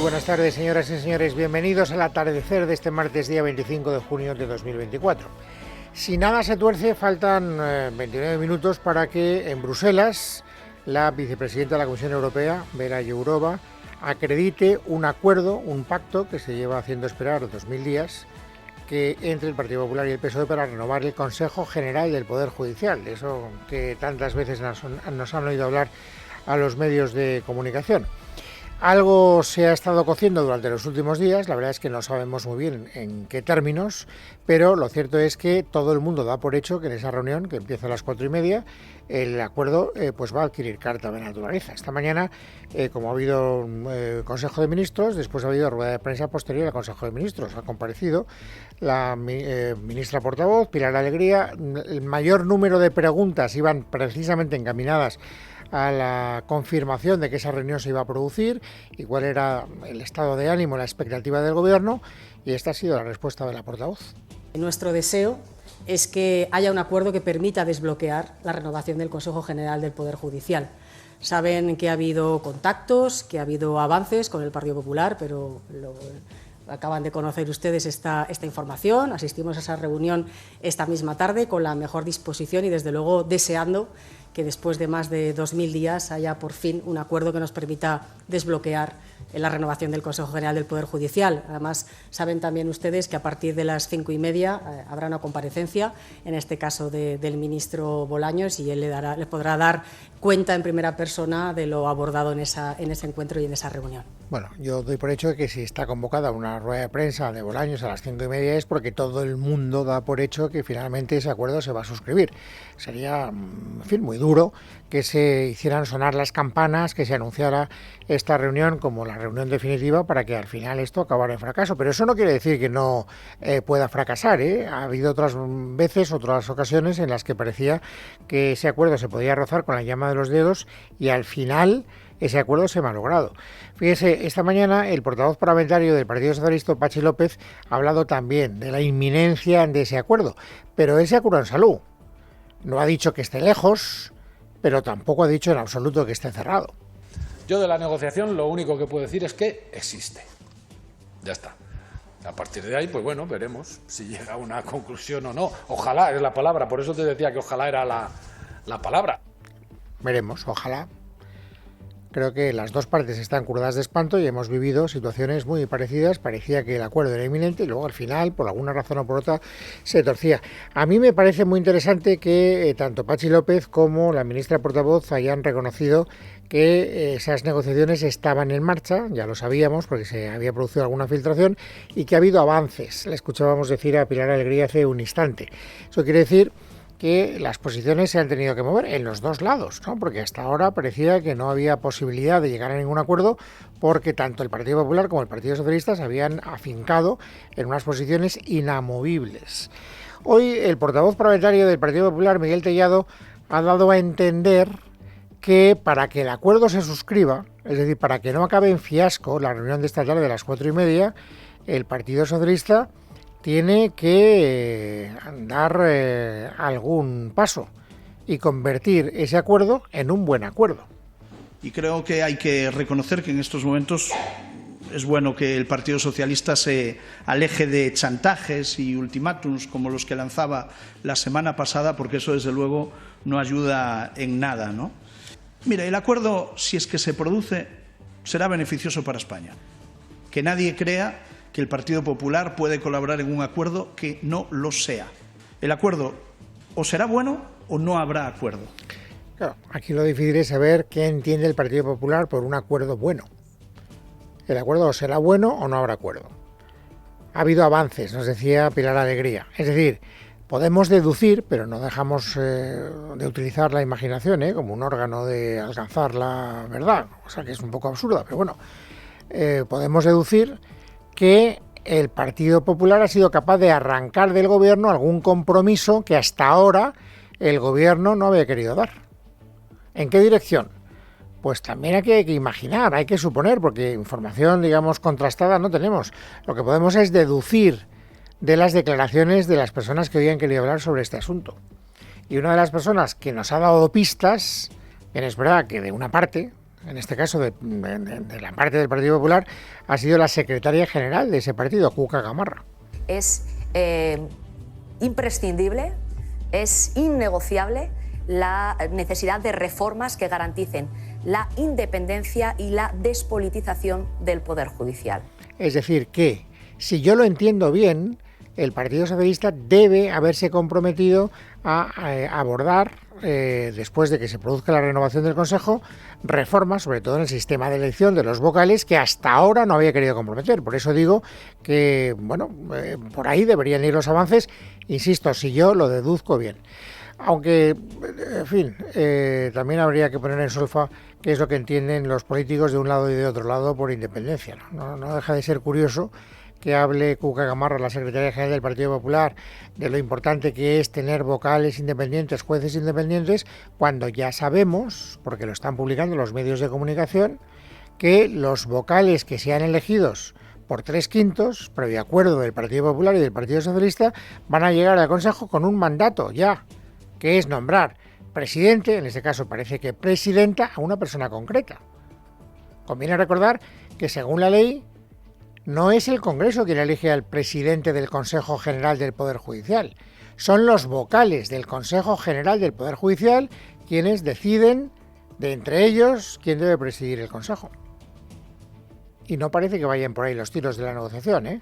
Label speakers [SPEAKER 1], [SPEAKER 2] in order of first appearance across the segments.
[SPEAKER 1] buenas tardes, señoras y señores. Bienvenidos al atardecer de este martes, día 25 de junio de 2024. Si nada se tuerce, faltan 29 minutos para que en Bruselas la vicepresidenta de la Comisión Europea, Vera Jourova, acredite un acuerdo, un pacto que se lleva haciendo esperar 2000 días, que entre el Partido Popular y el PSOE para renovar el Consejo General del Poder Judicial, de eso que tantas veces nos han oído hablar a los medios de comunicación. Algo se ha estado cociendo durante los últimos días, la verdad es que no sabemos muy bien en qué términos, pero lo cierto es que todo el mundo da por hecho que en esa reunión, que empieza a las 4:30, el acuerdo pues va a adquirir carta de naturaleza. Esta mañana, como ha habido Consejo de Ministros, después ha habido rueda de prensa posterior al Consejo de Ministros. Ha comparecido la ministra portavoz, Pilar Alegría. El mayor número de preguntas iban precisamente encaminadas a la confirmación de que esa reunión se iba a producir y cuál era el estado de ánimo, la expectativa del Gobierno, y esta ha sido la respuesta de la portavoz.
[SPEAKER 2] Nuestro deseo es que haya un acuerdo que permita desbloquear la renovación del Consejo General del Poder Judicial. Saben que ha habido contactos, que ha habido avances con el Partido Popular, pero acaban de conocer ustedes esta información. Asistimos a esa reunión esta misma tarde con la mejor disposición y, desde luego, deseando que después de más de 2000 días haya por fin un acuerdo que nos permita desbloquear la renovación del Consejo General del Poder Judicial. Además, saben también ustedes que a partir de las 5:30 habrá una comparecencia, en este caso del ministro Bolaños, y él le podrá dar cuenta en primera persona de lo abordado en ese encuentro y en esa reunión.
[SPEAKER 1] Bueno, yo doy por hecho que si está convocada una rueda de prensa de Bolaños a las 5:30 es porque todo el mundo da por hecho que finalmente ese acuerdo se va a suscribir. Sería, en fin, muy duro que se hicieran sonar las campanas, que se anunciara esta reunión como la reunión definitiva para que al final esto acabara en fracaso. Pero eso no quiere decir que no pueda fracasar, ¿eh? Ha habido otras veces, otras ocasiones en las que parecía que ese acuerdo se podía rozar con la llama de los dedos y al final ese acuerdo se ha malogrado. Fíjese, esta mañana el portavoz parlamentario del Partido Socialista, Patxi López, ha hablado también de la inminencia de ese acuerdo, pero ese acuerdo en salud no ha dicho que esté lejos, pero tampoco ha dicho en absoluto que esté cerrado.
[SPEAKER 3] Yo de la negociación lo único que puedo decir es que existe. Ya está. A partir de ahí, pues bueno, veremos si llega a una conclusión o no. Ojalá es la palabra, por eso te decía que ojalá era la palabra.
[SPEAKER 1] Veremos, ojalá. Creo que las dos partes están curadas de espanto y hemos vivido situaciones muy parecidas. Parecía que el acuerdo era inminente y luego al final, por alguna razón o por otra, se torcía. A mí me parece muy interesante que tanto Patxi López como la ministra portavoz hayan reconocido que esas negociaciones estaban en marcha, ya lo sabíamos porque se había producido alguna filtración, y que ha habido avances. Le escuchábamos decir a Pilar Alegría hace un instante. Eso quiere decir que las posiciones se han tenido que mover en los dos lados, ¿no? Porque hasta ahora parecía que no había posibilidad de llegar a ningún acuerdo porque tanto el Partido Popular como el Partido Socialista se habían afincado en unas posiciones inamovibles. Hoy el portavoz parlamentario del Partido Popular, Miguel Tellado, ha dado a entender que para que el acuerdo se suscriba, es decir, para que no acabe en fiasco la reunión de esta tarde a las 4:30, el Partido Socialista tiene que dar algún paso y convertir ese acuerdo en un buen acuerdo.
[SPEAKER 4] Y creo que hay que reconocer que en estos momentos es bueno que el Partido Socialista se aleje de chantajes y ultimátums como los que lanzaba la semana pasada, porque eso desde luego no ayuda en nada, ¿no? Mira, el acuerdo, si es que se produce, será beneficioso para España. Que nadie crea que el Partido Popular puede colaborar en un acuerdo que no lo sea. El acuerdo o será bueno o no habrá acuerdo.
[SPEAKER 1] Claro, aquí lo difícil es saber qué entiende el Partido Popular por un acuerdo bueno. El acuerdo o será bueno o no habrá acuerdo. Ha habido avances, nos decía Pilar Alegría. Es decir, podemos deducir, pero no dejamos de utilizar la imaginación como un órgano de alcanzar la verdad, o sea que es un poco absurda, pero bueno, podemos deducir que el Partido Popular ha sido capaz de arrancar del Gobierno algún compromiso que hasta ahora el Gobierno no había querido dar. ¿En qué dirección? Pues también hay que imaginar, hay que suponer, porque información, digamos, contrastada no tenemos. Lo que podemos es deducir de las declaraciones de las personas que hoy han querido hablar sobre este asunto. Y una de las personas que nos ha dado pistas, bien es verdad que de una parte, en este caso de la parte del Partido Popular, ha sido la secretaria general de ese partido, Cuca Gamarra.
[SPEAKER 5] Es imprescindible, es innegociable la necesidad de reformas que garanticen la independencia y la despolitización del Poder Judicial.
[SPEAKER 1] Es decir, que, si yo lo entiendo bien, el Partido Socialista debe haberse comprometido a abordar, después de que se produzca la renovación del Consejo, reformas, sobre todo en el sistema de elección de los vocales, que hasta ahora no había querido comprometer. Por eso digo que, bueno, por ahí deberían ir los avances, insisto, si yo lo deduzco bien. Aunque, en fin, también habría que poner en solfa qué es lo que entienden los políticos de un lado y de otro lado por independencia. No deja de ser curioso que hable Cuca Gamarra, la secretaria general del Partido Popular, de lo importante que es tener vocales independientes, jueces independientes, cuando ya sabemos, porque lo están publicando los medios de comunicación, que los vocales que sean elegidos por 3/5, previo acuerdo del Partido Popular y del Partido Socialista, van a llegar al Consejo con un mandato ya, que es nombrar presidente, en este caso parece que presidenta, a una persona concreta. Conviene recordar que, según la ley, no es el Congreso quien elige al presidente del Consejo General del Poder Judicial. Son los vocales del Consejo General del Poder Judicial quienes deciden, de entre ellos, quién debe presidir el Consejo. Y no parece que vayan por ahí los tiros de la negociación, ¿eh?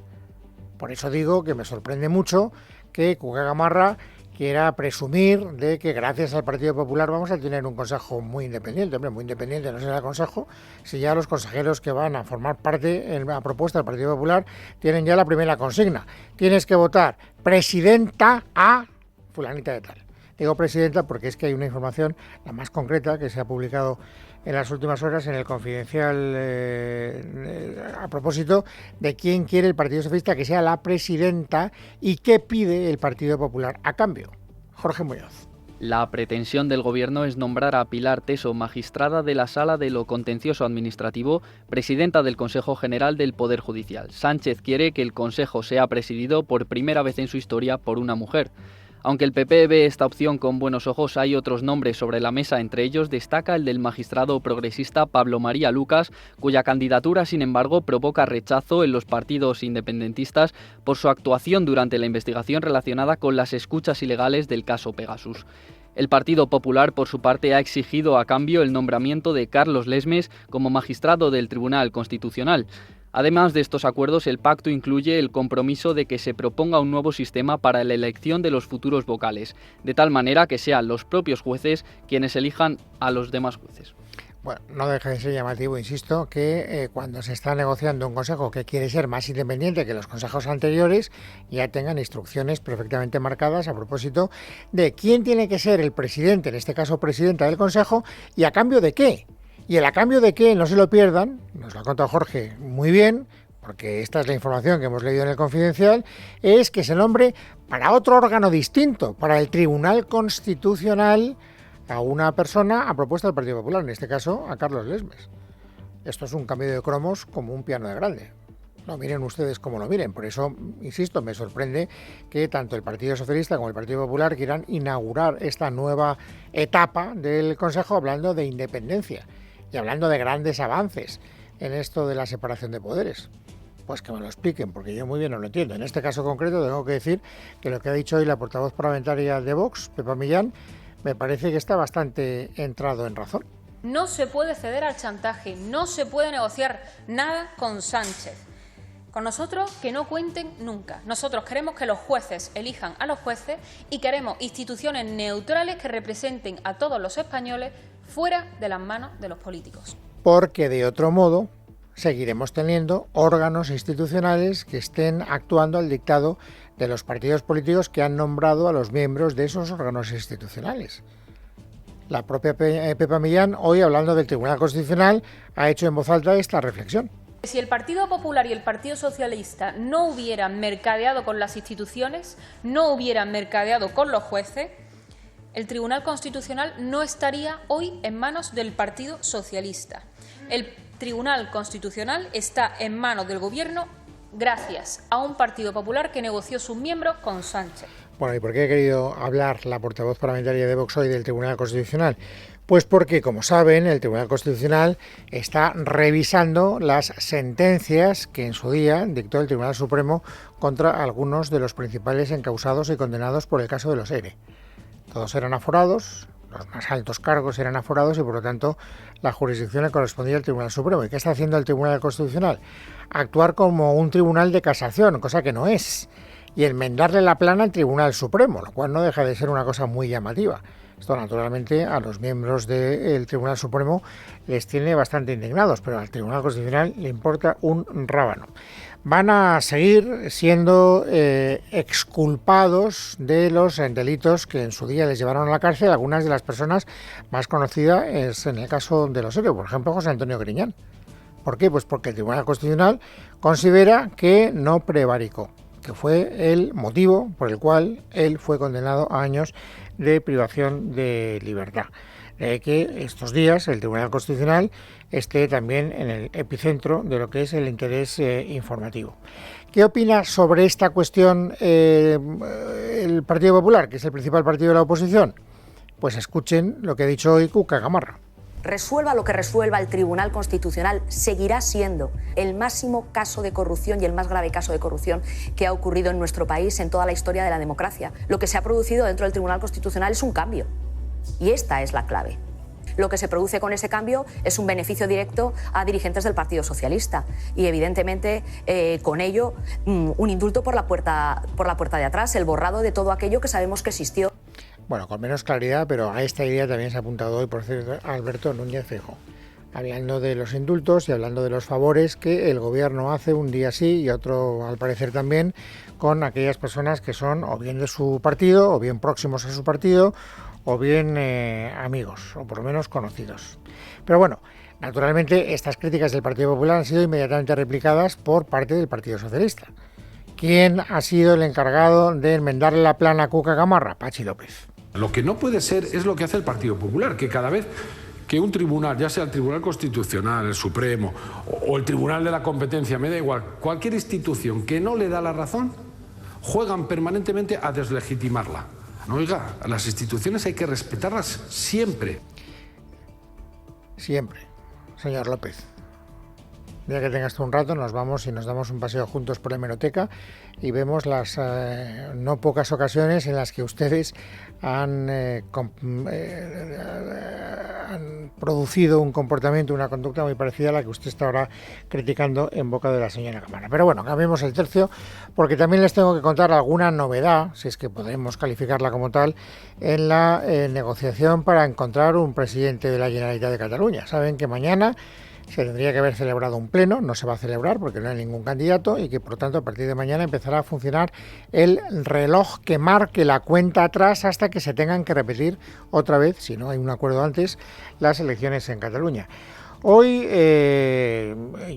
[SPEAKER 1] Por eso digo que me sorprende mucho que Cuca Gamarra quiera presumir de que gracias al Partido Popular vamos a tener un Consejo muy independiente. Hombre, muy independiente no será el Consejo si ya los consejeros que van a formar parte en la propuesta del Partido Popular tienen ya la primera consigna. Tienes que votar presidenta a fulanita de tal. Digo presidenta porque es que hay una información, la más concreta, que se ha publicado en las últimas horas en el Confidencial a propósito de quién quiere el Partido Socialista que sea la presidenta y qué pide el Partido Popular a cambio. Jorge Muñoz.
[SPEAKER 6] La pretensión del Gobierno es nombrar a Pilar Teso, magistrada de la Sala de lo Contencioso Administrativo, presidenta del Consejo General del Poder Judicial. Sánchez quiere que el Consejo sea presidido por primera vez en su historia por una mujer. Aunque el PP ve esta opción con buenos ojos, hay otros nombres sobre la mesa. Entre ellos destaca el del magistrado progresista Pablo María Lucas, cuya candidatura, sin embargo, provoca rechazo en los partidos independentistas por su actuación durante la investigación relacionada con las escuchas ilegales del caso Pegasus. El Partido Popular, por su parte, ha exigido a cambio el nombramiento de Carlos Lesmes como magistrado del Tribunal Constitucional. Además de estos acuerdos, el pacto incluye el compromiso de que se proponga un nuevo sistema para la elección de los futuros vocales, de tal manera que sean los propios jueces quienes elijan a los demás jueces.
[SPEAKER 1] Bueno, no deja de ser llamativo, insisto, que cuando se está negociando un consejo que quiere ser más independiente que los consejos anteriores, ya tengan instrucciones perfectamente marcadas a propósito de quién tiene que ser el presidente, en este caso presidenta del consejo, y a cambio de qué. Y el a cambio de que no se lo pierdan, nos lo ha contado Jorge muy bien, porque esta es la información que hemos leído en el Confidencial, es que se nombre para otro órgano distinto, para el Tribunal Constitucional, a una persona a propuesta del Partido Popular, en este caso a Carlos Lesmes. Esto es un cambio de cromos como un piano de grande. Lo miren ustedes como lo miren. Por eso, insisto, me sorprende que tanto el Partido Socialista como el Partido Popular quieran inaugurar esta nueva etapa del Consejo hablando de independencia y hablando de grandes avances en esto de la separación de poderes. Pues que me lo expliquen, porque yo muy bien no lo entiendo. En este caso concreto tengo que decir que lo que ha dicho hoy la portavoz parlamentaria de Vox, Pepa Millán, me parece que está bastante entrado en razón.
[SPEAKER 7] No se puede ceder al chantaje, no se puede negociar nada con Sánchez. Con nosotros que no cuenten nunca. Nosotros queremos que los jueces elijan a los jueces y queremos instituciones neutrales que representen a todos los españoles fuera de las manos de los políticos.
[SPEAKER 1] Porque de otro modo seguiremos teniendo órganos institucionales que estén actuando al dictado de los partidos políticos que han nombrado a los miembros de esos órganos institucionales. La propia Pepa Millán, hoy hablando del Tribunal Constitucional, ha hecho en voz alta esta reflexión.
[SPEAKER 7] Si el Partido Popular y el Partido Socialista no hubieran mercadeado con las instituciones, no hubieran mercadeado con los jueces, el Tribunal Constitucional no estaría hoy en manos del Partido Socialista. El Tribunal Constitucional está en manos del Gobierno gracias a un Partido Popular que negoció sus miembros con Sánchez.
[SPEAKER 1] Bueno, ¿y por qué ha querido hablar la portavoz parlamentaria de Vox hoy del Tribunal Constitucional? Pues porque, como saben, el Tribunal Constitucional está revisando las sentencias que en su día dictó el Tribunal Supremo contra algunos de los principales encausados y condenados por el caso de los ERE. Todos eran aforados, los más altos cargos eran aforados y, por lo tanto, la jurisdicción le correspondía al Tribunal Supremo. ¿Y qué está haciendo el Tribunal Constitucional? Actuar como un tribunal de casación, cosa que no es, y enmendarle la plana al Tribunal Supremo, lo cual no deja de ser una cosa muy llamativa. Esto, naturalmente, a los miembros del Tribunal Supremo les tiene bastante indignados, pero al Tribunal Constitucional le importa un rábano. Van a seguir siendo exculpados de los delitos que en su día les llevaron a la cárcel algunas de las personas más conocidas en el caso de los ERE, por ejemplo, José Antonio Griñán. ¿Por qué? Pues porque el Tribunal Constitucional considera que no prevaricó, que fue el motivo por el cual él fue condenado a años de privación de libertad. Que estos días el Tribunal Constitucional esté también en el epicentro de lo que es el interés informativo. ¿Qué opina sobre esta cuestión el Partido Popular, que es el principal partido de la oposición? Pues escuchen lo que ha dicho hoy Cuca Gamarra.
[SPEAKER 5] Resuelva lo que resuelva el Tribunal Constitucional, seguirá siendo el máximo caso de corrupción y el más grave caso de corrupción que ha ocurrido en nuestro país en toda la historia de la democracia. Lo que se ha producido dentro del Tribunal Constitucional es un cambio, y esta es la clave. Lo que se produce con ese cambio es un beneficio directo a dirigentes del Partido Socialista y, evidentemente, con ello, un indulto por la puerta de atrás, el borrado de todo aquello que sabemos que existió.
[SPEAKER 1] Bueno, con menos claridad, pero a esta idea también se ha apuntado hoy, por cierto, Alberto Núñez Feijóo, hablando de los indultos y hablando de los favores que el gobierno hace un día sí y otro, al parecer, también con aquellas personas que son o bien de su partido, o bien próximos a su partido, o bien amigos, o por lo menos conocidos. Pero bueno, naturalmente estas críticas del Partido Popular han sido inmediatamente replicadas por parte del Partido Socialista. ¿Quién ha sido el encargado de enmendarle la plana a Cuca Gamarra? Pachi López.
[SPEAKER 3] Lo que no puede ser es lo que hace el Partido Popular, que cada vez que un tribunal, ya sea el Tribunal Constitucional, el Supremo o el Tribunal de la Competencia, me da igual, cualquier institución que no le da la razón, juegan permanentemente a deslegitimarla. No, oiga, a las instituciones hay que respetarlas siempre.
[SPEAKER 1] Siempre, señor López. Ya que tengas tú un rato, nos vamos y nos damos un paseo juntos por la hemeroteca y vemos las no pocas ocasiones en las que ustedes han producido un comportamiento, una conducta muy parecida a la que usted está ahora criticando en boca de la señora Gamarra. Pero bueno, cambiemos el tercio, porque también les tengo que contar alguna novedad, si es que podemos calificarla como tal, en la negociación para encontrar un presidente de la Generalitat de Cataluña. Saben que mañana se tendría que haber celebrado un pleno, no se va a celebrar porque no hay ningún candidato y que por lo tanto a partir de mañana empezará a funcionar el reloj que marque la cuenta atrás hasta que se tengan que repetir otra vez, si no hay un acuerdo antes, las elecciones en Cataluña. Hoy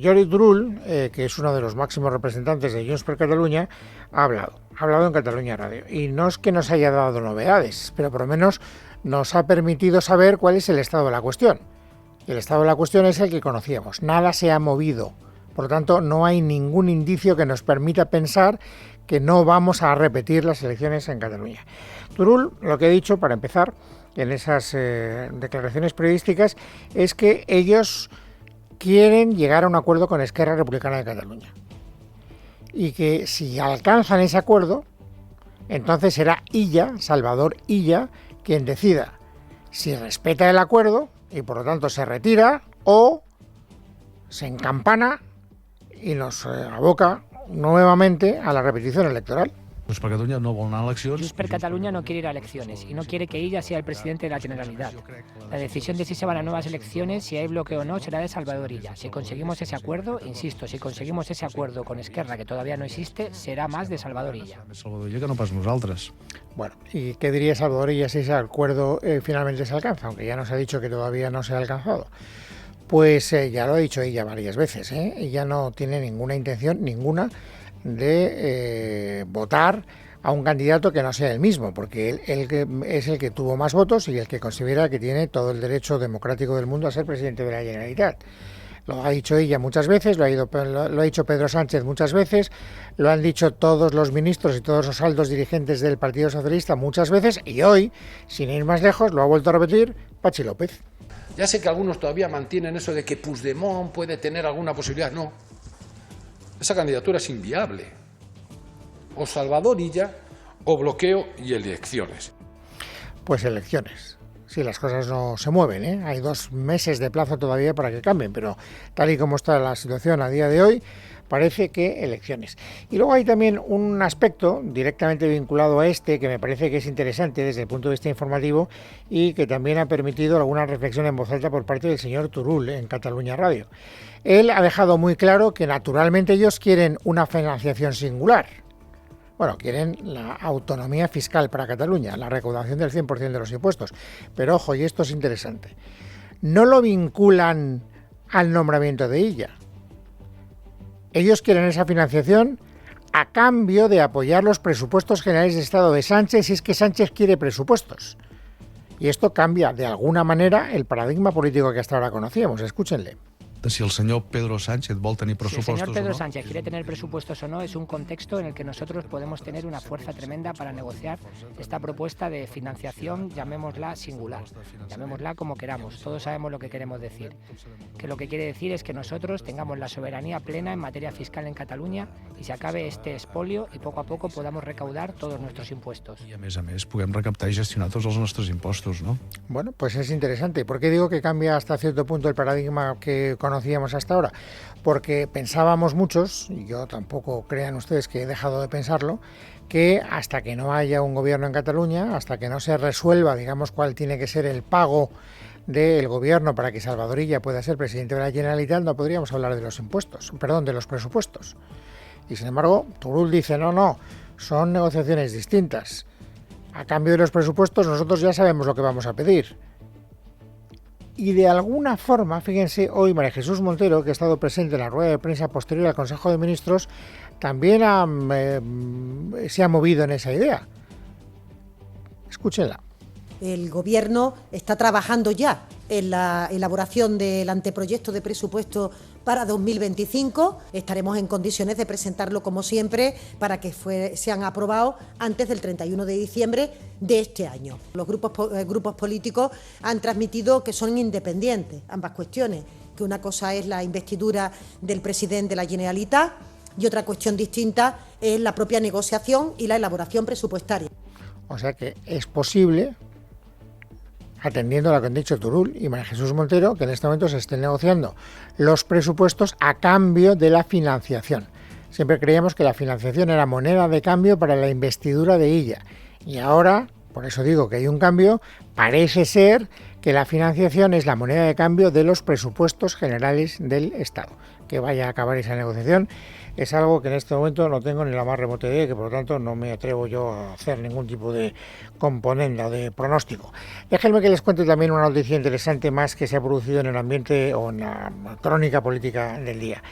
[SPEAKER 1] Jordi Turull, que es uno de los máximos representantes de Junts per Catalunya, ha hablado en Catalunya Radio, y no es que nos haya dado novedades, pero por lo menos nos ha permitido saber cuál es el estado de la cuestión. El estado de la cuestión es el que conocíamos. Nada se ha movido. Por lo tanto, no hay ningún indicio que nos permita pensar que no vamos a repetir las elecciones en Cataluña. Turull, lo que ha dicho, para empezar, en esas declaraciones periodísticas, es que ellos quieren llegar a un acuerdo con Esquerra Republicana de Cataluña. Y que si alcanzan ese acuerdo, entonces será Illa, Salvador Illa, quien decida si respeta el acuerdo y por lo tanto se retira o se encampana y nos aboca nuevamente a la repetición electoral.
[SPEAKER 8] Junts per Catalunya no vol anar a eleccions.
[SPEAKER 9] Junts per Catalunya no quiere ir a elecciones y no quiere que ella sea el presidente de la Generalidad. La decisión de si se van a nuevas elecciones, si hay bloqueo o no, será de Salvador Illa. Si conseguimos ese acuerdo, insisto, si conseguimos ese acuerdo con Esquerra, que todavía no existe, será más de Salvador Illa.
[SPEAKER 8] Salvador Illa que no pas nosaltres.
[SPEAKER 1] Bueno, ¿y qué diría Salvador Illa si ese acuerdo finalmente se alcanza? Aunque ya nos ha dicho que todavía no se ha alcanzado. Pues ya lo ha dicho ella varias veces, ella no tiene ninguna intención, ninguna, de votar a un candidato que no sea el mismo, porque él es el que tuvo más votos y el que considera que tiene todo el derecho democrático del mundo a ser presidente de la Generalitat. Lo ha dicho ella muchas veces, lo ha dicho Pedro Sánchez muchas veces, lo han dicho todos los ministros y todos los altos dirigentes del Partido Socialista muchas veces, y hoy, sin ir más lejos, lo ha vuelto a repetir Patxi López.
[SPEAKER 3] Ya sé que algunos todavía mantienen eso de que Puigdemont puede tener alguna posibilidad. No, esa candidatura es inviable. O Salvador Illa, o bloqueo y elecciones.
[SPEAKER 1] Pues elecciones. Sí, las cosas no se mueven, ¿eh? Hay 2 meses de plazo todavía para que cambien, pero tal y como está la situación a día de hoy, parece que elecciones. Y luego hay también un aspecto directamente vinculado a este que me parece que es interesante desde el punto de vista informativo y que también ha permitido alguna reflexión en voz alta por parte del señor Turull en Catalunya Radio. Él ha dejado muy claro que naturalmente ellos quieren una financiación singular. Bueno, quieren la autonomía fiscal para Cataluña, la recaudación del 100% de los impuestos. Pero ojo, y esto es interesante, no lo vinculan al nombramiento de Illa. Ellos quieren esa financiación a cambio de apoyar los presupuestos generales de Estado de Sánchez si es que Sánchez quiere presupuestos. Y esto cambia de alguna manera el paradigma político que hasta ahora conocíamos. Escúchenle.
[SPEAKER 8] De si el señor Pedro Sánchez vol tenir pressupostos
[SPEAKER 9] si el señor Pedro
[SPEAKER 8] o no.
[SPEAKER 9] Sánchez quiere tener presupuestos o no, es un contexto en el que nosotros podemos tener una fuerza tremenda para negociar esta propuesta de financiación, llamémosla singular, llamémosla como queramos, todos sabemos lo que queremos decir. Que lo que quiere decir es que nosotros tengamos la soberanía plena en materia fiscal en Cataluña y se acabe este expolio y poco a poco podamos recaudar todos nuestros impuestos.
[SPEAKER 8] I a més, puguem recaptar i gestionar tots els nostres impostos, ¿no?
[SPEAKER 1] Bueno, pues es interesante. ¿Por qué digo que cambia hasta cierto punto el paradigma que conocíamos hasta ahora? Porque pensábamos muchos, y yo tampoco crean ustedes que he dejado de pensarlo, que hasta que no haya un gobierno en Cataluña, hasta que no se resuelva, digamos, cuál tiene que ser el pago del gobierno para que Salvador Illa pueda ser presidente de la Generalitat, no podríamos hablar de los impuestos, perdón, de los presupuestos. Y sin embargo, Turull dice, no, son negociaciones distintas. A cambio de los presupuestos nosotros ya sabemos lo que vamos a pedir. Y de alguna forma, fíjense, hoy María Jesús Montero, que ha estado presente en la rueda de prensa posterior al Consejo de Ministros, también se ha movido en esa idea. Escúchenla.
[SPEAKER 10] El Gobierno está trabajando ya en la elaboración del anteproyecto de presupuesto para 2025. Estaremos en condiciones de presentarlo, como siempre, para que sean aprobados antes del 31 de diciembre de este año. Los grupos políticos han transmitido que son independientes ambas cuestiones, que una cosa es la investidura del presidente de la Generalitat y otra cuestión distinta es la propia negociación y la elaboración presupuestaria.
[SPEAKER 1] O sea que es posible, atendiendo a lo que han dicho Turull y María Jesús Montero, que en este momento se estén negociando los presupuestos a cambio de la financiación. Siempre creíamos que la financiación era moneda de cambio para la investidura de Illa. Y ahora, por eso digo que hay un cambio, parece ser que la financiación es la moneda de cambio de los presupuestos generales del Estado. Que vaya a acabar esa negociación es algo que en este momento no tengo ni la más remota idea, que por lo tanto no me atrevo yo a hacer ningún tipo de componenda o de pronóstico. Déjenme que les cuente también una noticia interesante más que se ha producido en el ambiente o en la crónica política del día.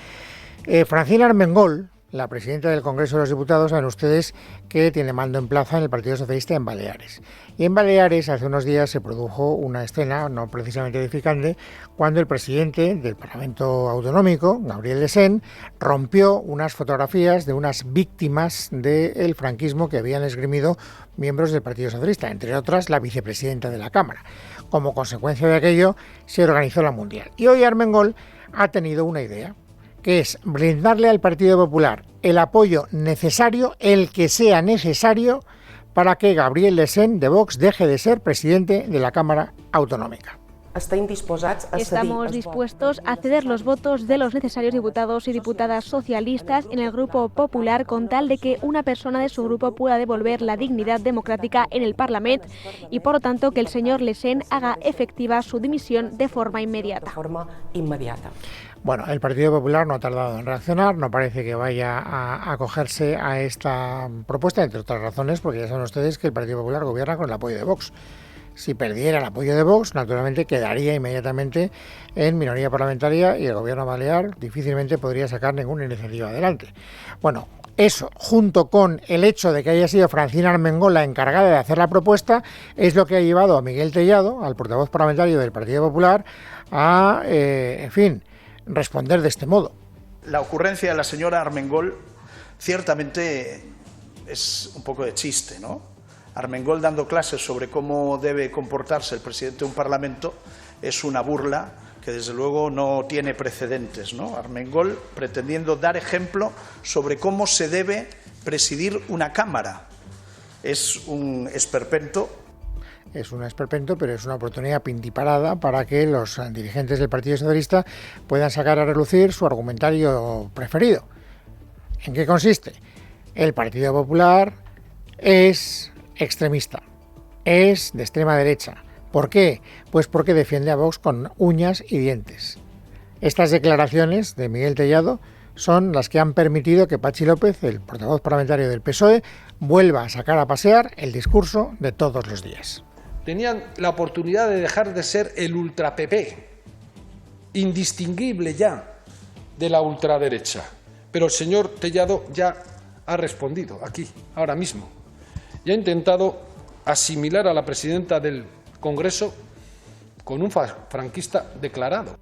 [SPEAKER 1] Francina Armengol, la presidenta del Congreso de los Diputados, saben ustedes que tiene mando en plaza en el Partido Socialista en Baleares. Y en Baleares hace unos días se produjo una escena no precisamente edificante cuando el presidente del Parlamento Autonómico, Gabriel Lesén, rompió unas fotografías de unas víctimas del franquismo que habían esgrimido miembros del Partido Socialista, entre otras la vicepresidenta de la Cámara. Como consecuencia de aquello se organizó la Mundial. Y hoy Armengol ha tenido una idea, que es brindarle al Partido Popular el apoyo necesario, el que sea necesario, para que Gabriel Lesén de Vox deje de ser presidente de la Cámara Autonómica.
[SPEAKER 11] Estamos dispuestos a ceder los votos de los necesarios diputados y diputadas socialistas en el Grupo Popular con tal de que una persona de su grupo pueda devolver la dignidad democrática en el Parlamento y por lo tanto que el señor Lesén haga efectiva su dimisión de forma inmediata.
[SPEAKER 1] Bueno, el Partido Popular no ha tardado en reaccionar, no parece que vaya a acogerse a esta propuesta, entre otras razones, porque ya saben ustedes que el Partido Popular gobierna con el apoyo de Vox. Si perdiera el apoyo de Vox, naturalmente quedaría inmediatamente en minoría parlamentaria y el gobierno balear difícilmente podría sacar ninguna iniciativa adelante. Bueno, eso, junto con el hecho de que haya sido Francina Armengol la encargada de hacer la propuesta, es lo que ha llevado a Miguel Tellado, al portavoz parlamentario del Partido Popular, a, responder de este modo.
[SPEAKER 4] La ocurrencia de la señora Armengol ciertamente es un poco de chiste, ¿no? Armengol dando clases sobre cómo debe comportarse el presidente de un parlamento es una burla que desde luego no tiene precedentes, ¿no? Armengol pretendiendo dar ejemplo sobre cómo se debe presidir una Cámara. Es un esperpento.
[SPEAKER 1] Es un esperpento, pero es una oportunidad pintiparada para que los dirigentes del Partido Socialista puedan sacar a relucir su argumentario preferido. ¿En qué consiste? El Partido Popular es extremista, es de extrema derecha. ¿Por qué? Pues porque defiende a Vox con uñas y dientes. Estas declaraciones de Miguel Tellado son las que han permitido que Patxi López, el portavoz parlamentario del PSOE, vuelva a sacar a pasear el discurso de todos los días.
[SPEAKER 3] Tenían la oportunidad de dejar de ser el ultra-PP, indistinguible ya de la ultraderecha. Pero el señor Tellado ya ha respondido aquí, ahora mismo, y ha intentado asimilar a la presidenta del Congreso con un franquista declarado.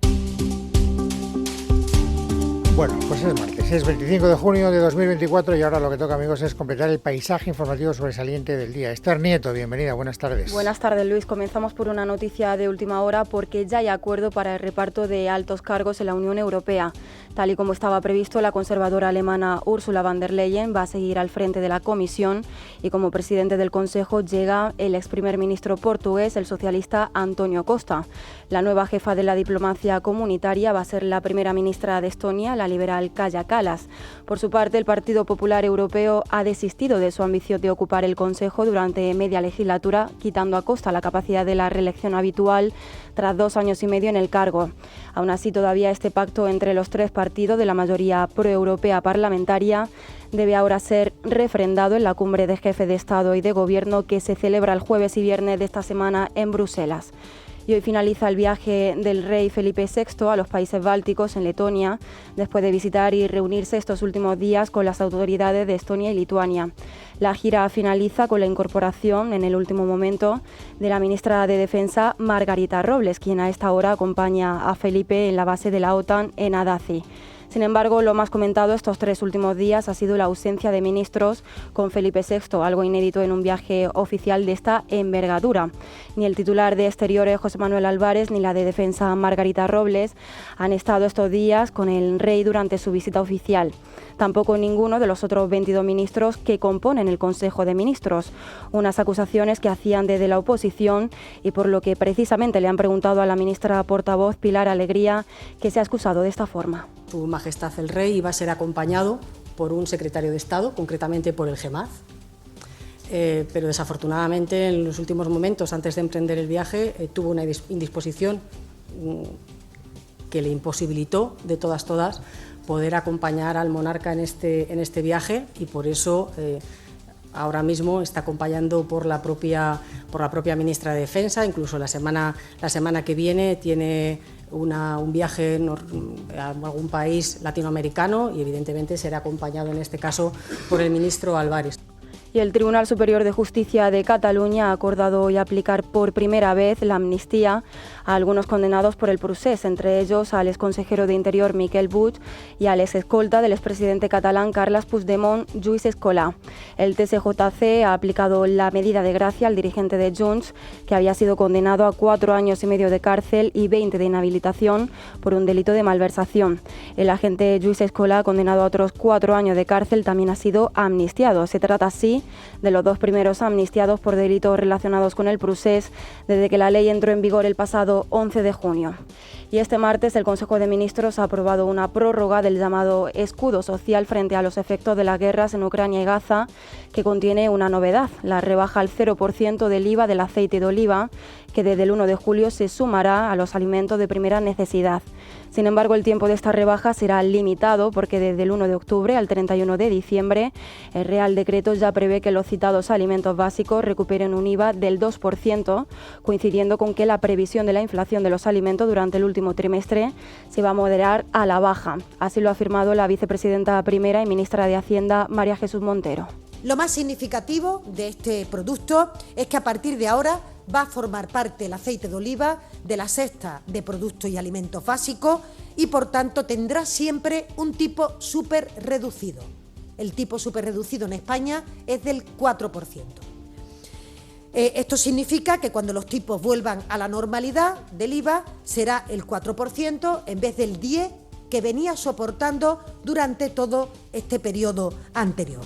[SPEAKER 1] Bueno, pues es martes, es 25 de junio de 2024 y ahora lo que toca, amigos, es completar el paisaje informativo sobresaliente del día. Esther Nieto, bienvenida, buenas tardes.
[SPEAKER 12] Buenas tardes, Luis. Comenzamos por una noticia de última hora porque ya hay acuerdo para el reparto de altos cargos en la Unión Europea. Tal y como estaba previsto, la conservadora alemana Ursula von der Leyen va a seguir al frente de la Comisión y como presidente del Consejo llega el ex primer ministro portugués, el socialista Antonio Costa. La nueva jefa de la diplomacia comunitaria va a ser la primera ministra de Estonia, la liberal Kaja Kallas. Por su parte, el Partido Popular Europeo ha desistido de su ambición de ocupar el Consejo durante media legislatura, quitando a Costa la capacidad de la reelección habitual tras 2 años y medio en el cargo. Aún así, todavía este pacto entre los 3 partidos de la mayoría proeuropea parlamentaria debe ahora ser refrendado en la cumbre de jefes de Estado y de Gobierno que se celebra el jueves y viernes de esta semana en Bruselas. Y hoy finaliza el viaje del rey Felipe VI a los países bálticos en Letonia, después de visitar y reunirse estos últimos días con las autoridades de Estonia y Lituania. La gira finaliza con la incorporación en el último momento de la ministra de Defensa Margarita Robles, quien a esta hora acompaña a Felipe en la base de la OTAN en Adazi. Sin embargo, lo más comentado estos 3 últimos días ha sido la ausencia de ministros con Felipe VI, algo inédito en un viaje oficial de esta envergadura. Ni el titular de Exteriores, José Manuel Álvarez, ni la de Defensa, Margarita Robles, han estado estos días con el rey durante su visita oficial. Tampoco ninguno de los otros 22 ministros que componen el Consejo de Ministros. Unas acusaciones que hacían desde la oposición y por lo que precisamente le han preguntado a la ministra portavoz Pilar Alegría, que se ha excusado de esta forma.
[SPEAKER 2] Su Majestad el Rey iba a ser acompañado por un secretario de Estado, concretamente por el GEMAZ, pero desafortunadamente en los últimos momentos, antes de emprender el viaje, tuvo una indisposición que le imposibilitó de todas poder acompañar al monarca en este viaje y por eso ahora mismo está acompañando por la propia ministra de Defensa. Incluso la semana que viene tiene un viaje a algún país latinoamericano y evidentemente será acompañado en este caso por el ministro Álvarez.
[SPEAKER 12] Y el Tribunal Superior de Justicia de Cataluña ha acordado hoy aplicar por primera vez la amnistía a algunos condenados por el procés, entre ellos al exconsejero de Interior Miquel Buch y al exescolta del expresidente catalán Carles Puigdemont, Lluís Escolà. El TSJC ha aplicado la medida de gracia al dirigente de Junts, que había sido condenado a 4 años y medio de cárcel y 20 de inhabilitación por un delito de malversación. El agente Lluís Escolà, condenado a otros 4 años de cárcel, también ha sido amnistiado. Se trata así de los 2 primeros amnistiados por delitos relacionados con el procés desde que la ley entró en vigor el pasado 11 de junio. Y este martes el Consejo de Ministros ha aprobado una prórroga del llamado escudo social frente a los efectos de las guerras en Ucrania y Gaza, que contiene una novedad, la rebaja al 0% del IVA del aceite de oliva, que desde el 1 de julio se sumará a los alimentos de primera necesidad. Sin embargo, el tiempo de esta rebaja será limitado porque desde el 1 de octubre al 31 de diciembre el Real Decreto ya prevé que los citados alimentos básicos recuperen un IVA del 2%, coincidiendo con que la previsión de la inflación de los alimentos durante el último trimestre se va a moderar a la baja. Así lo ha afirmado la vicepresidenta primera y ministra de Hacienda, María Jesús Montero.
[SPEAKER 10] Lo más significativo de este producto es que a partir de ahora va a formar parte el aceite de oliva de la cesta de productos y alimentos básicos y por tanto tendrá siempre un tipo súper reducido. El tipo súper reducido en España es del 4%. Esto significa que cuando los tipos vuelvan a la normalidad del IVA será el 4% en vez del 10% que venía soportando durante todo este periodo anterior.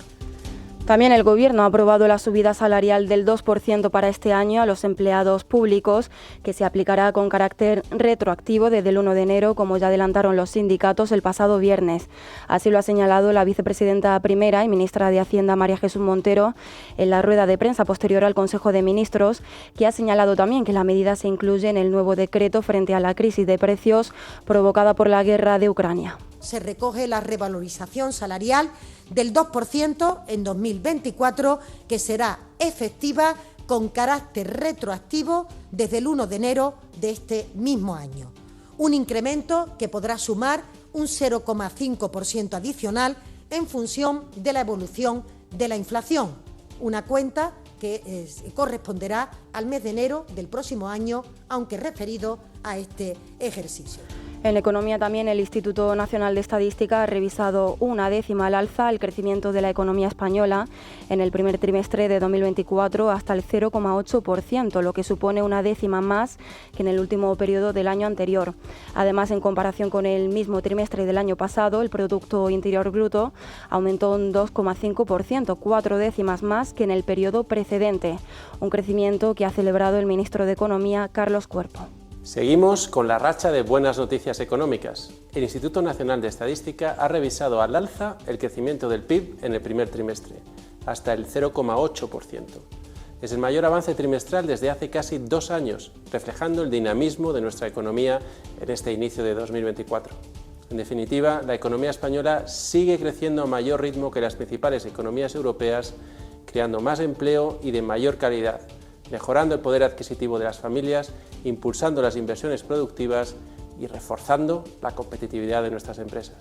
[SPEAKER 12] También el Gobierno ha aprobado la subida salarial del 2% para este año a los empleados públicos, que se aplicará con carácter retroactivo desde el 1 de enero, como ya adelantaron los sindicatos el pasado viernes. Así lo ha señalado la vicepresidenta primera y ministra de Hacienda, María Jesús Montero, en la rueda de prensa posterior al Consejo de Ministros, que ha señalado también que la medida se incluye en el nuevo decreto frente a la crisis de precios provocada por la guerra de Ucrania.
[SPEAKER 10] Se recoge la revalorización salarial del 2% en 2024, que será efectiva con carácter retroactivo desde el 1 de enero de este mismo año. Un incremento que podrá sumar un 0,5% adicional en función de la evolución de la inflación, una cuenta que corresponderá al mes de enero del próximo año, aunque referido a este ejercicio.
[SPEAKER 12] En economía también el Instituto Nacional de Estadística ha revisado una décima al alza el crecimiento de la economía española en el primer trimestre de 2024 hasta el 0,8%, lo que supone una décima más que en el último periodo del año anterior. Además, en comparación con el mismo trimestre del año pasado, el Producto Interior Bruto aumentó un 2,5%, 4 décimas más que en el periodo precedente, un crecimiento que ha celebrado el ministro de Economía, Carlos Cuerpo.
[SPEAKER 13] Seguimos con la racha de buenas noticias económicas. El Instituto Nacional de Estadística ha revisado al alza el crecimiento del PIB en el primer trimestre, hasta el 0,8%. Es el mayor avance trimestral desde hace casi 2 años, reflejando el dinamismo de nuestra economía en este inicio de 2024. En definitiva, la economía española sigue creciendo a mayor ritmo que las principales economías europeas, creando más empleo y de mayor calidad, mejorando el poder adquisitivo de las familias, impulsando las inversiones productivas y reforzando la competitividad de nuestras empresas.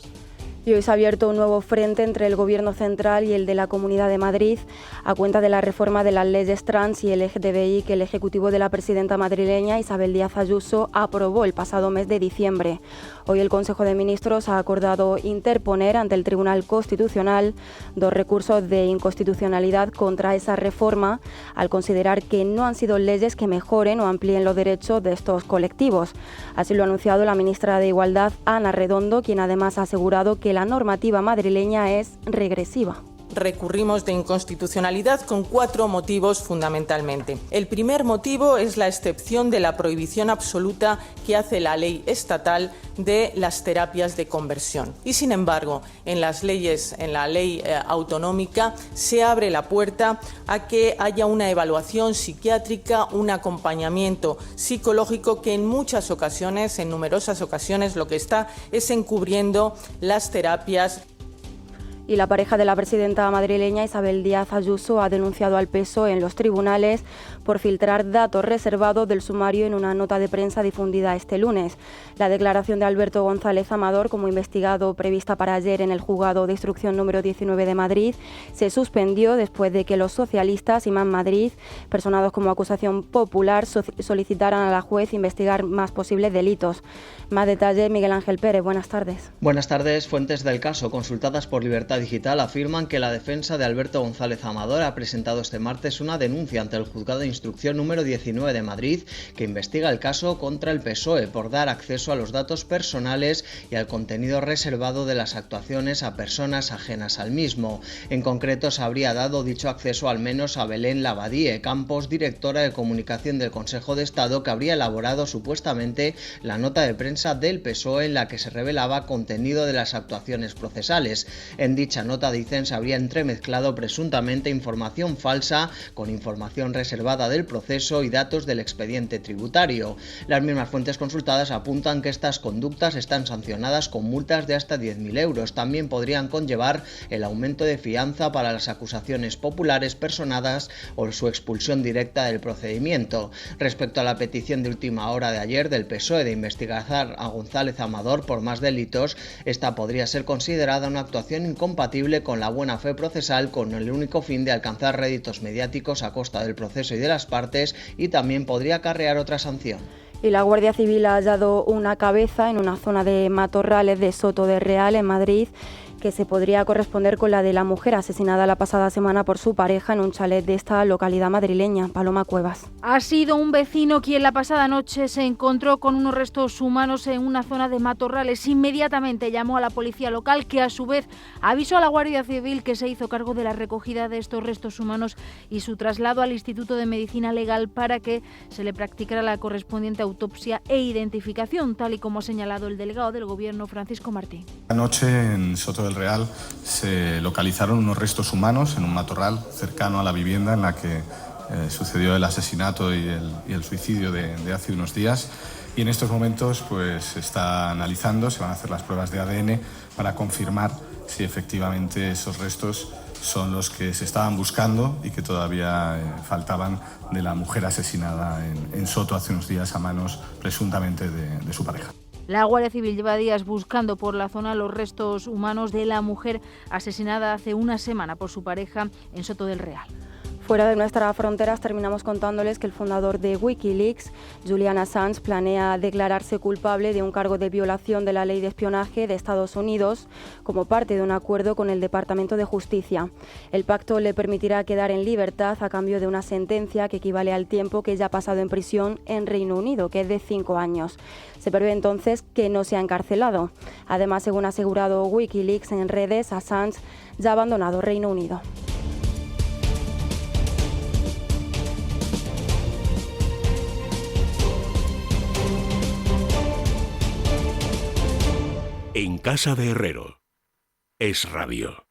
[SPEAKER 12] Y hoy se ha abierto un nuevo frente entre el Gobierno central y el de la Comunidad de Madrid a cuenta de la reforma de las leyes trans y LGTBI que el Ejecutivo de la presidenta madrileña Isabel Díaz Ayuso aprobó el pasado mes de diciembre. Hoy el Consejo de Ministros ha acordado interponer ante el Tribunal Constitucional 2 recursos de inconstitucionalidad contra esa reforma, al considerar que no han sido leyes que mejoren o amplíen los derechos de estos colectivos. Así lo ha anunciado la ministra de Igualdad, Ana Redondo, quien además ha asegurado que la normativa madrileña es regresiva.
[SPEAKER 14] Recurrimos de inconstitucionalidad con 4 motivos fundamentalmente. El primer motivo es la excepción de la prohibición absoluta que hace la ley estatal de las terapias de conversión. Y sin embargo, en la ley autonómica se abre la puerta a que haya una evaluación psiquiátrica, un acompañamiento psicológico que en numerosas ocasiones, lo que está es encubriendo las terapias.
[SPEAKER 12] Y la pareja de la presidenta madrileña Isabel Díaz Ayuso ha denunciado al PSOE en los tribunales por filtrar datos reservados del sumario en una nota de prensa difundida este lunes. La declaración de Alberto González Amador como investigado prevista para ayer en el juzgado de instrucción número 19 de Madrid se suspendió después de que los socialistas y Más Madrid, personados como acusación popular, solicitaran a la juez investigar más posibles delitos. Más detalles, Miguel Ángel Pérez, buenas tardes.
[SPEAKER 15] Buenas tardes. Fuentes del caso consultadas por Libertad Digital afirman que la defensa de Alberto González Amador ha presentado este martes una denuncia ante el juzgado de instrucción número 19 de Madrid que investiga el caso contra el PSOE por dar acceso a los datos personales y al contenido reservado de las actuaciones a personas ajenas al mismo. En concreto, se habría dado dicho acceso al menos a Belén Lavadie Campos, directora de comunicación del Consejo de Estado, que habría elaborado supuestamente la nota de prensa del PSOE en la que se revelaba contenido de las actuaciones procesales. En dicha nota, dicen, se habría entremezclado presuntamente información falsa con información reservada del proceso y datos del expediente tributario. Las mismas fuentes consultadas apuntan que estas conductas están sancionadas con multas de hasta 10.000 euros. También podrían conllevar el aumento de fianza para las acusaciones populares personadas o su expulsión directa del procedimiento. Respecto a la petición de última hora de ayer del PSOE de investigar a González Amador por más delitos, esta podría ser considerada una actuación incompatible con la buena fe procesal, con el único fin de alcanzar réditos mediáticos a costa del proceso y de las partes, y también podría acarrear otra sanción.
[SPEAKER 12] Y la Guardia Civil ha hallado una cabeza en una zona de matorrales de Soto de Real, en Madrid, que se podría corresponder con la de la mujer asesinada la pasada semana por su pareja en un chalet de esta localidad madrileña. Paloma Cuevas.
[SPEAKER 16] Ha sido un vecino quien la pasada noche se encontró con unos restos humanos en una zona de matorrales. Inmediatamente llamó a la policía local, que a su vez avisó a la Guardia Civil, que se hizo cargo de la recogida de estos restos humanos y su traslado al Instituto de Medicina Legal para que se le practicara la correspondiente autopsia e identificación, tal y como ha señalado el delegado del Gobierno, Francisco Martín.
[SPEAKER 17] Anoche en Soto del Real se localizaron unos restos humanos en un matorral cercano a la vivienda en la que sucedió el asesinato y el suicidio de hace unos días, y en estos momentos pues se está analizando, se van a hacer las pruebas de ADN para confirmar si efectivamente esos restos son los que se estaban buscando y que todavía faltaban de la mujer asesinada en Soto hace unos días a manos presuntamente de su pareja.
[SPEAKER 16] La Guardia Civil lleva días buscando por la zona los restos humanos de la mujer asesinada hace una semana por su pareja en Soto del Real.
[SPEAKER 12] Fuera de nuestras fronteras, terminamos contándoles que el fundador de Wikileaks, Julian Assange, planea declararse culpable de un cargo de violación de la ley de espionaje de Estados Unidos como parte de un acuerdo con el Departamento de Justicia. El pacto le permitirá quedar en libertad a cambio de una sentencia que equivale al tiempo que ya ha pasado en prisión en Reino Unido, que es de 5 años. Se prevé entonces que no sea encarcelado. Además, según ha asegurado Wikileaks en redes, Assange ya ha abandonado Reino Unido.
[SPEAKER 18] En casa de Herrero. Es Radio.